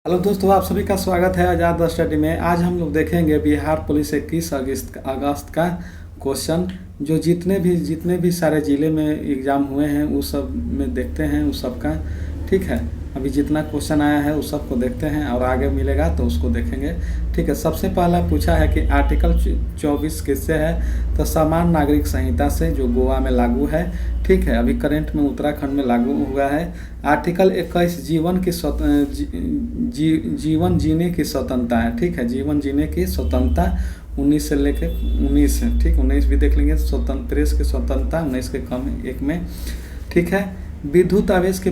Hello दोस्तों, आप सभी का स्वागत है आज़ाद स्टडी में। आज हम लोग देखेंगे बिहार पुलिस 21 अगस्त का क्वेश्चन, जो जितने भी सारे ज़िले में एग्ज़ाम हुए हैं उस सब में देखते हैं उस सब का। ठीक है, अभी जितना क्वेश्चन आया है उस सब को देखते हैं और आगे मिलेगा तो उसको देखेंगे। ठीक है, सबसे पहला पूछा है कि आर्टिकल 24 किससे है, तो समान नागरिक संहिता से, जो गोवा में लागू है। ठीक है, अभी करंट में उत्तराखंड में लागू हुआ है। आर्टिकल 21 जीवन जीने की स्वतंत्रता है। ठीक है, जीवन जीने की स्वतंत्रता 19 से लेकर 19 है। ठीक, 19 भी देख लेंगे। स्वतंत्र प्रेस की स्वतंत्रता 19 के कम एक में। ठीक है, विद्युत आवेश के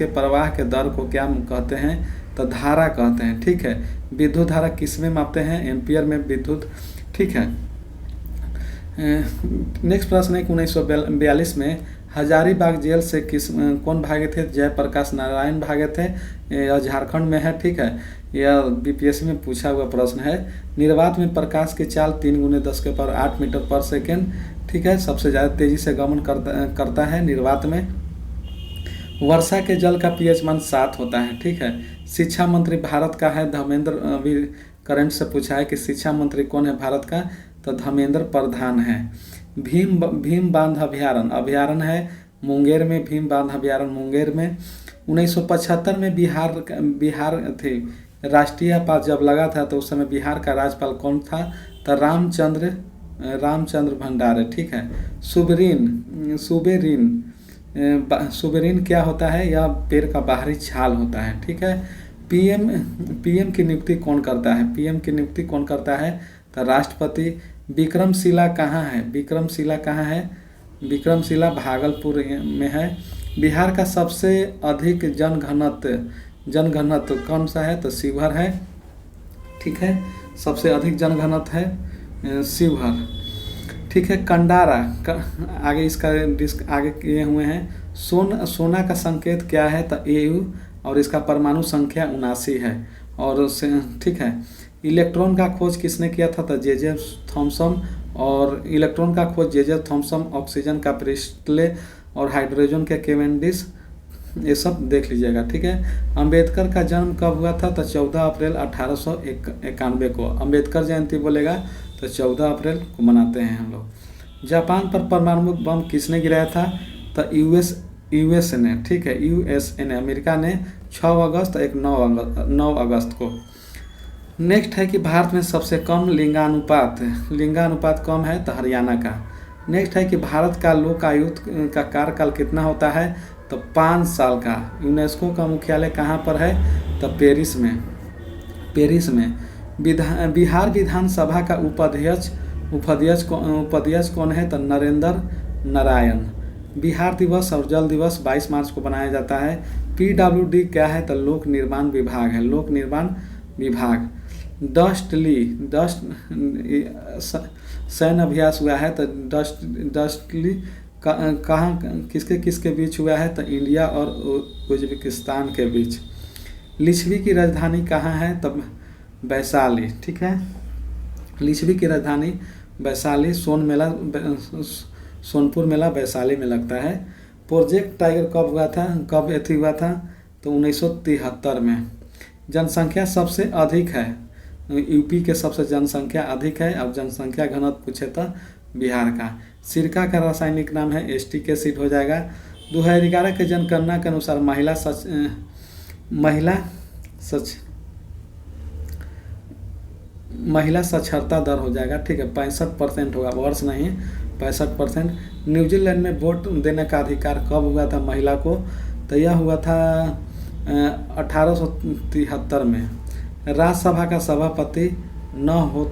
प्रवाह के दर को क्या कहते हैं, तो धारा कहते हैं। ठीक है, विद्युत धारा किस में मापते हैं, एम्पियर में विद्युत। ठीक है, नेक्स्ट प्रश्न है 1942 में हजारीबाग जेल से कौन भागे थे, जयप्रकाश नारायण भागे थे। यह झारखंड में है। ठीक है, यह बीपीएससी में पूछा हुआ प्रश्न है। निर्वात में प्रकाश की चाल 3×10⁸ मीटर पर सेकेंड। ठीक है, सबसे ज़्यादा तेज़ी से गमन करता है निर्वात में। वर्षा के जल का पीएच मान 7 होता है। ठीक है, शिक्षा मंत्री भारत का है धर्मेंद्र। अभी करंट से पूछा है कि शिक्षा मंत्री कौन है भारत का, तो धर्मेंद्र प्रधान है। भीम बांध अभ्यारण्य है मुंगेर में। भीम बांध अभ्यारण्य मुंगेर में। 1975 में बिहार थे राष्ट्रीय आपात जब लगा था तो उस समय बिहार का राज्यपाल कौन था, तो रामचंद्र भंडारे। ठीक है, सुबेरीन क्या होता है, यह पेड़ का बाहरी छाल होता है। ठीक है, पीएम की नियुक्ति कौन करता है, पीएम की नियुक्ति कौन करता है, तो राष्ट्रपति। विक्रमशिला कहाँ है, विक्रमशिला भागलपुर में है। बिहार का सबसे अधिक जनघनत्व कौन सा है, तो शिवहर है। ठीक है, सबसे अधिक जनघनत्व है शिवहर। ठीक है, कंडारा आगे इसका आगे किए हुए हैं। सोना का संकेत क्या है, तो Au, और इसका परमाणु संख्या 79 है। और ठीक है, इलेक्ट्रॉन का खोज किसने किया था, तो जे थॉमसन। और इलेक्ट्रॉन का खोज जे थॉमसन, ऑक्सीजन का प्रिस्टले और हाइड्रोजन के केवेंडिश, ये सब देख लीजिएगा। ठीक है, अंबेडकर का जन्म कब हुआ था, तो 14 अप्रैल 1891 को। अंबेडकर जयंती बोलेगा तो 14 अप्रैल को मनाते हैं हम लोग। जापान पर परमाणु बम किसने गिराया था, तो यूएसए ने। ठीक है, यूएसए ने, अमेरिका ने 6 अगस्त 9 अगस्त को। नेक्स्ट है कि भारत में सबसे कम लिंगानुपात कम है, तो हरियाणा का। नेक्स्ट है कि भारत का लोकायुक्त का कार्यकाल कितना होता है, तो 5 साल का। यूनेस्को का मुख्यालय कहाँ पर है, तो पेरिस में। बिहार विधानसभा का उपाध्यक्ष कौन है, तो नरेंद्र नारायण। बिहार दिवस और जल दिवस 22 मार्च को मनाया जाता है। PWD क्या है, तो लोक निर्माण विभाग है, लोक निर्माण विभाग। सैन्य अभ्यास हुआ है, तो डस्टली कहाँ किसके बीच हुआ है, तो इंडिया और उज्बेकिस्तान के बीच। लिच्छवी की राजधानी कहाँ है, तो वैशाली। ठीक है, लिच्छवी की राजधानी वैशाली। सोनपुर मेला वैशाली में लगता है। प्रोजेक्ट टाइगर कब हुआ था, तो 1973 में। जनसंख्या सबसे अधिक है, यूपी के सबसे जनसंख्या अधिक है। अब जनसंख्या घनत्व पूछे तो बिहार का। सिरका का रासायनिक नाम है एस्टिक एसिड हो जाएगा। 2011 के जनगणना के अनुसार महिला साक्षरता दर हो जाएगा। ठीक है, 65% होगा, वर्ष नहीं 65%। न्यूजीलैंड में वोट देने का अधिकार कब हुआ था महिला को, तो यह हुआ था 1873 में। राज्यसभा का सभापति न हो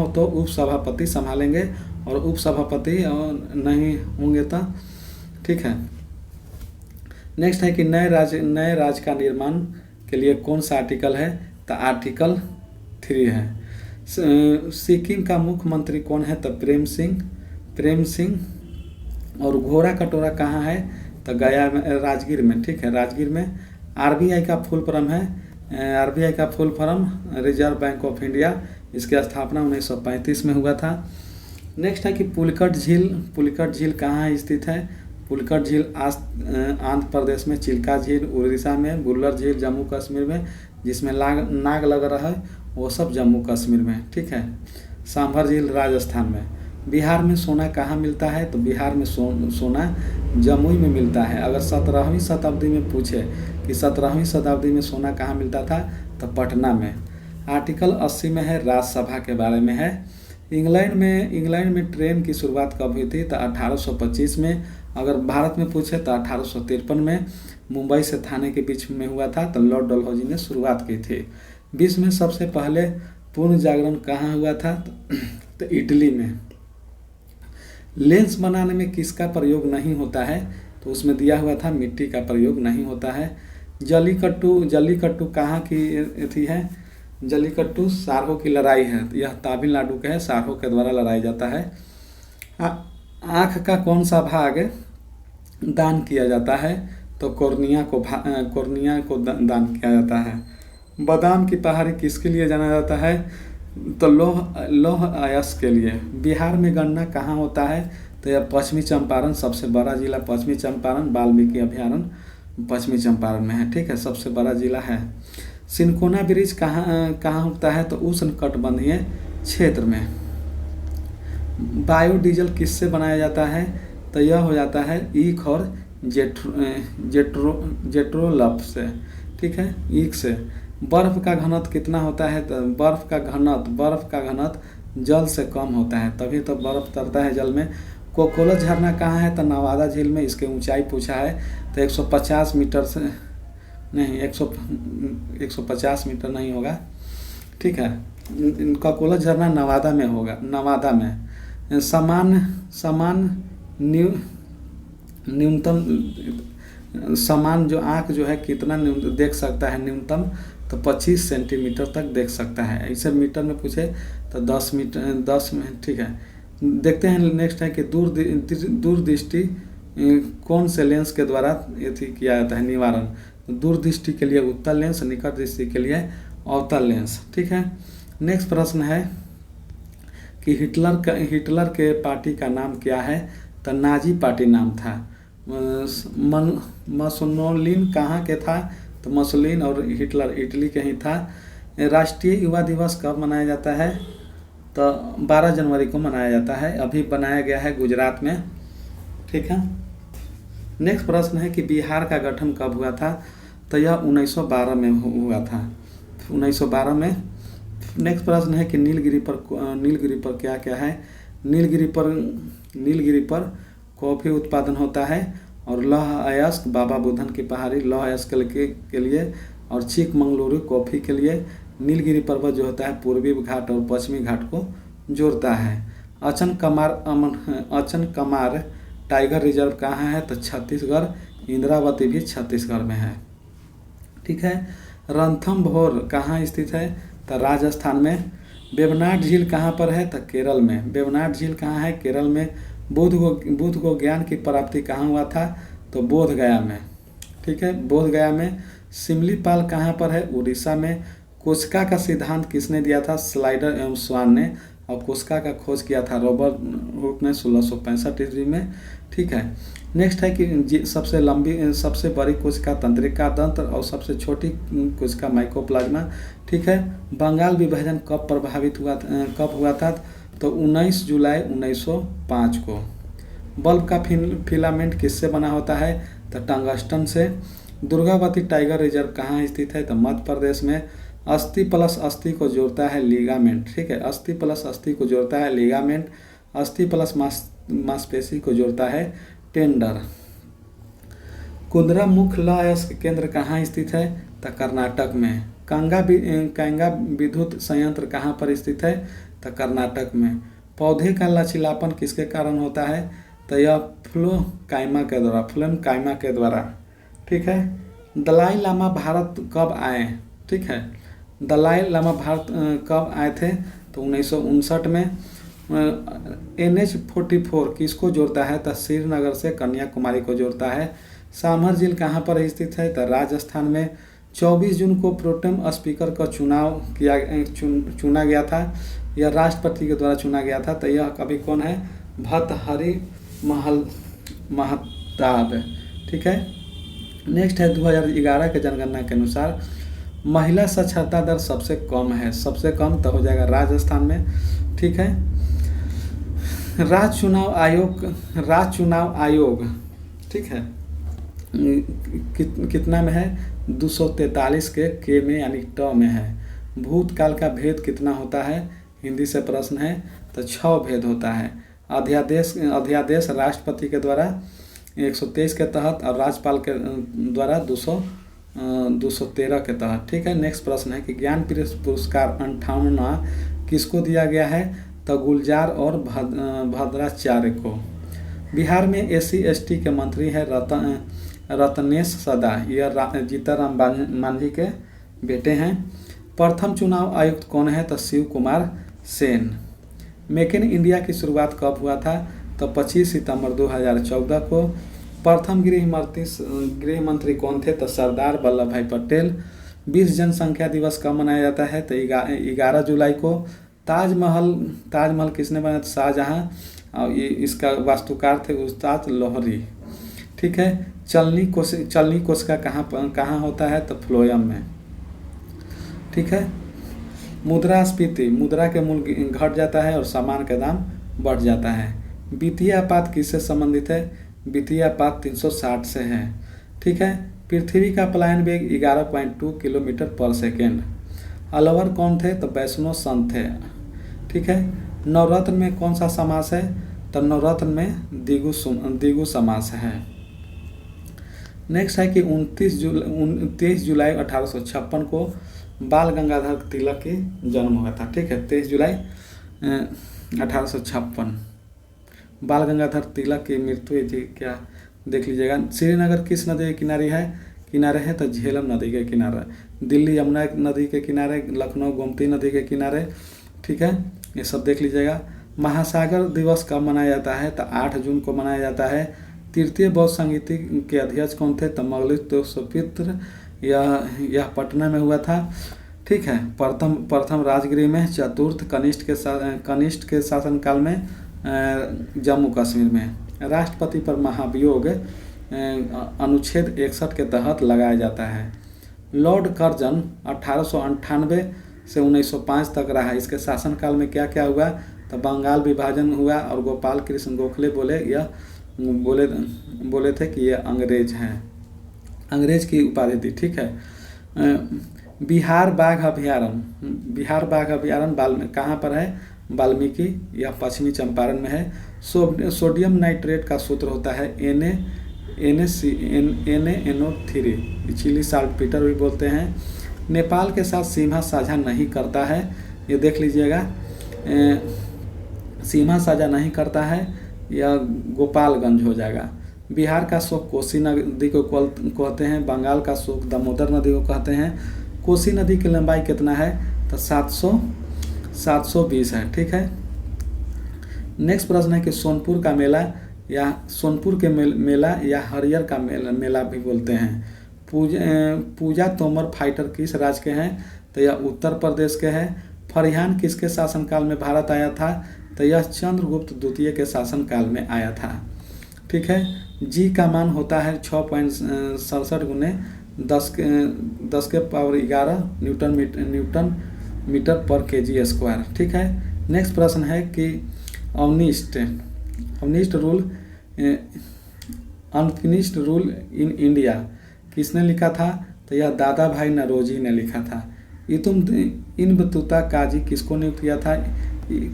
तो उपसभापति संभालेंगे, और उपसभापति नहीं होंगे तो। ठीक है, नेक्स्ट है कि नए राज्य का निर्माण के लिए कौन सा आर्टिकल है, तो आर्टिकल 3 है। सिक्किम का मुख्यमंत्री कौन है, तो प्रेम सिंह। और घोड़ा कटोरा कहाँ है, तो गया में, राजगीर में। ठीक है, राजगीर में। आरबीआई का full form reserve bank of India. इसकी स्थापना 1935 में हुआ था। नेक्स्ट है कि पुलिकट झील कहाँ स्थित है, पुलकट झील आंध्र प्रदेश में, चिल्का झील उड़ीसा में, बुल्लर झील जम्मू कश्मीर में, जिसमें नाग लग रहा है वो सब जम्मू कश्मीर में, ठीक है। सांभर झील राजस्थान में। बिहार में सोना कहाँ मिलता है? तो बिहार में सोना जमुई में मिलता है। अगर 17वीं शताब्दी में पूछे कि 17वीं शताब्दी में सोना कहाँ मिलता था, तो पटना में। आर्टिकल 80 में है राज्यसभा के बारे में है। इंग्लैंड में ट्रेन की शुरुआत कब हुई थी? तो 1825 में। अगर भारत में पूछे तो 1853 में मुंबई से थाने के बीच में हुआ था, तो लॉर्ड डलहौजी ने शुरुआत की थी। विश्व में सबसे पहले पूर्ण जागरण कहाँ हुआ था? तो इटली में। लेंस बनाने में किसका प्रयोग नहीं होता है? तो उसमें दिया हुआ था मिट्टी का प्रयोग नहीं होता है। जल्लीकट्टू कहाँ की थी है? जल्लीकट्टू सारहो की लड़ाई है। यह तमिलनाडु के है, सारहो के द्वारा लड़ाया जाता है। आँख का कौन सा भाग दान किया जाता है? तो कॉर्निया को दान किया जाता है। बादाम की पहाड़ी किसके लिए जाना जाता है? तो लौह अयस्क के लिए। बिहार में गन्ना कहाँ होता है? तो यह पश्चिमी चंपारण, सबसे बड़ा जिला पश्चिमी चंपारण, वाल्मीकि अभयारण्य पश्चिमी चंपारण में है, ठीक है, सबसे बड़ा जिला है। सिनकोना ब्रिज कहाँ होता है? तो उष्णकटिबंधीय क्षेत्र में। बायोडीजल किससे बनाया जाता है? तो यह हो जाता है ईख और जेट्रोलफ से, ठीक है, ईख से। बर्फ का घनत्व कितना होता है? तो बर्फ का घनत्व जल से कम होता है, तभी तो बर्फ तरता है जल में। कोकोला झरना कहाँ है? तो नवादा झील में। इसकी ऊंचाई पूछा है तो 150 मीटर से नहीं, 150 मीटर नहीं होगा, ठीक है। कोकोला झरना नवादा में होगा, नवादा में। समान न्यूनतम समान जो आँख जो है कितना देख सकता है न्यूनतम? तो 25 सेंटीमीटर तक देख सकता है। ऐसे मीटर में पूछे तो 10 मीटर 10 में, ठीक है। देखते हैं नेक्स्ट है कि दूरदृष्टि कौन से लेंस के द्वारा किया जाता है निवारण? दूरदृष्टि के लिए उत्तल लेंस, निकट दृष्टि के लिए अवतल लेंस, ठीक है। नेक्स्ट प्रश्न है कि हिटलर के पार्टी का नाम क्या है? तो नाजी पार्टी नाम था। मसोलिनी कहाँ के था? तो मसोलिनी और हिटलर इटली के ही था। राष्ट्रीय युवा दिवस कब मनाया जाता है? तो 12 जनवरी को मनाया जाता है। अभी बनाया गया है गुजरात में, ठीक है। नेक्स्ट प्रश्न है कि बिहार का गठन कब हुआ था? तो यह 1912 में हुआ था, 1912 में। नेक्स्ट प्रश्न है कि नीलगिरी पर क्या क्या है? नीलगिरी पर कॉफी उत्पादन होता है और लौह अयस्क बाबा बुधन की पहाड़ी लौह अयस्क के लिए और चिकमंगलुरु कॉफ़ी के लिए। नीलगिरी पर्वत जो होता है पूर्वी घाट और पश्चिमी घाट को जोड़ता है। अचन कमार टाइगर रिजर्व कहाँ है? तो छत्तीसगढ़। इंद्रावती भी छत्तीसगढ़ में है, ठीक है। रणथंभौर कहाँ स्थित है? तो राजस्थान में। वेवनाड झील कहाँ पर है? तो केरल में। वेवनाड झील कहाँ है? केरल में। बुद्ध को ज्ञान की प्राप्ति कहाँ हुआ था? तो बोध गया में, ठीक है, बोध गया में। सिमलीपाल कहाँ पर है? उड़ीसा में। कोशिका का सिद्धांत किसने दिया था? स्लाइडर एवं स्वान ने। और कोशिका का खोज किया था रॉबर्ट हुक ने 1665 ईस्वी में, ठीक है। नेक्स्ट है कि सबसे बड़ी कोशिका तंत्रिका तंत्र और सबसे छोटी कोशिका माइकोप्लाज्मा, ठीक है। बंगाल विभाजन कब हुआ था? तो 19 जुलाई 1905 को। बल्ब का फिलामेंट किससे बना होता है? तो टंगस्टन से। दुर्गावती टाइगर रिजर्व कहाँ स्थित है? तो मध्य प्रदेश में। अस्थि प्लस अस्थि को जोड़ता है लिगामेंट, ठीक है, अस्थि प्लस अस्थि को जोड़ता है लिगामेंट। अस्थि प्लस मांसपेशी को जोड़ता है टेंडर। कुंद्रा मुख्य लौह अयस्क केंद्र कहाँ स्थित है? तो कर्नाटक में। कांगा विद्युत संयंत्र कहाँ पर स्थित है? तो कर्नाटक में। पौधे का लचीलापन किसके कारण होता है? तो यह फ्लोएम कायमा के द्वारा, ठीक है। दलाई लामा भारत कब आए? ठीक है, दलाई लामा भारत कब आए थे? तो 1959 में। NH-44 किसको जोड़ता है? तो श्रीनगर से कन्याकुमारी को जोड़ता है। सांभर झील कहाँ पर स्थित है? तो राजस्थान में। 24 जून को प्रोटेम स्पीकर का चुना गया था। यह राष्ट्रपति के द्वारा चुना गया था। तो यह कवि कौन है? भर्तृहरि ताब। ठीक है। नेक्स्ट है 2011 के जनगणना के अनुसार महिला साक्षरता दर सबसे कम है, सबसे कम तो हो जाएगा राजस्थान में। ठीक है। राज्य चुनाव आयोग ठीक है कितना में है 243 के में यानी ट में है। भूतकाल का भेद कितना होता है, हिंदी से प्रश्न है तो 6 भेद होता है। अध्यादेश राष्ट्रपति के द्वारा 123 के तहत और राज्यपाल के द्वारा 213 के तहत। ठीक है। नेक्स्ट प्रश्न है कि ज्ञानपीठ पुरस्कार 58वां किसको दिया गया है, तो गुलजार और भद्राचार्य को। बिहार में SC/ST के मंत्री है रत्नेश सदा, यह जीताराम मांझी के बेटे हैं। प्रथम चुनाव आयुक्त कौन है, तो Shiv Kumar Sen. Make in India की शुरुआत कब हुआ था, तो 25 सितंबर 2014 को। प्रथम गृह मंत्री कौन थे, तो सरदार वल्लभ भाई पटेल। विश्व जनसंख्या दिवस कब मनाया जाता है, तो 11 जुलाई को। ताजमहल किसने बनाया, तो शाहजहां, और ये इसका वास्तुकार थे उस्ताद लोहरी। ठीक है। चलनी कोशिका कहाँ होता है, तो फ्लोयम में। ठीक है। मुद्रास्फीति, मुद्रा के मूल्य घट जाता है और सामान का दाम बढ़ जाता है। वित्तीय आपात किससे संबंधित है, वित्तीय आपात 360 से है। ठीक है। पृथ्वी का पलायन वेग 11.2 किलोमीटर पर सेकेंड। अलवर कौन थे, तो वैष्णव संत थे। ठीक है। नवरत्न में कौन सा समास है, तो नवरत्न में द्विगु समास है। नेक्स्ट है कि 23 जुलाई 1856 को बाल गंगाधर तिलक की जन्म हुआ था। ठीक है। 23 जुलाई 1856 बाल गंगाधर तिलक की मृत्यु हुई थी। क्या देख लीजिएगा। श्रीनगर किस नदी के किनारे है, तो झेलम नदी के किनारे। दिल्ली यमुना नदी के किनारे, लखनऊ गोमती नदी के किनारे। ठीक है। ये सब देख लीजिएगा। महासागर दिवस कब मनाया जाता है, तो 8 जून को मनाया जाता है। तृतीय बौद्ध संगीति के अध्यक्ष कौन थे, तो मंगलसूत्र, यह पटना में हुआ था। ठीक है। प्रथम राजगीर में। चतुर्थ कनिष्ठ के शासनकाल में जम्मू कश्मीर में। राष्ट्रपति पर महाभियोग अनुच्छेद 61 के तहत लगाया जाता है। लॉर्ड कर्जन 1898 से 1905 तक रहा। इसके शासनकाल में क्या क्या हुआ, तो बंगाल विभाजन हुआ और गोपाल कृष्ण गोखले बोले थे कि ये अंग्रेज हैं, अंग्रेज की उपाधि दी। ठीक है। बिहार बाघ अभ्यारण्य कहाँ पर है, वाल्मीकि या पश्चिमी चंपारण में है। सोडियम नाइट्रेट का सूत्र होता है NaNO3, चिली साल्ट पीटर भी बोलते हैं। नेपाल के साथ सीमा साझा नहीं करता है, ये देख लीजिएगा। सीमा साझा नहीं करता है, यह गोपालगंज हो जाएगा। बिहार का शोक कोसी नदी को कहते हैं। बंगाल का शोक दामोदर नदी को कहते हैं। कोसी नदी की लंबाई कितना है, तो 720 है। ठीक है। नेक्स्ट प्रश्न है कि सोनपुर का मेला या सोनपुर के मेला या हरियर का मेला भी बोलते हैं। पूजा तोमर फाइटर किस राज्य के हैं, तो यह उत्तर प्रदेश के हैं। फरियान किसके शासनकाल में भारत आया था, तो यह चंद्रगुप्त द्वितीय के शासनकाल में आया था। ठीक है। जी का मान होता है 6.67 गुने 10 के पावर 11 न्यूटन मीटर पर kg स्क्वायर। ठीक है। नेक्स्ट प्रश्न है कि अनफिनिश्ड रूल इन इंडिया किसने लिखा था, तो यह दादा भाई नौरोजी ने लिखा था। इन बतूता काजी किसको नियुक्त किया था,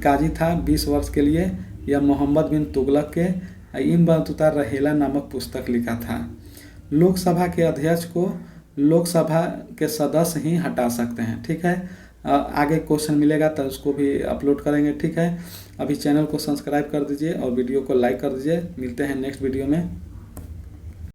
काजी था 20 वर्ष के लिए। यह मोहम्मद बिन तुगलक के इन बतूता रहेला नामक पुस्तक लिखा था। लोकसभा के अध्यक्ष को लोकसभा के सदस्य ही हटा सकते हैं। ठीक है। आगे क्वेश्चन मिलेगा तो उसको भी अपलोड करेंगे। ठीक है। अभी चैनल को सब्सक्राइब कर दीजिए और वीडियो को लाइक कर दीजिए। मिलते हैं नेक्स्ट वीडियो में।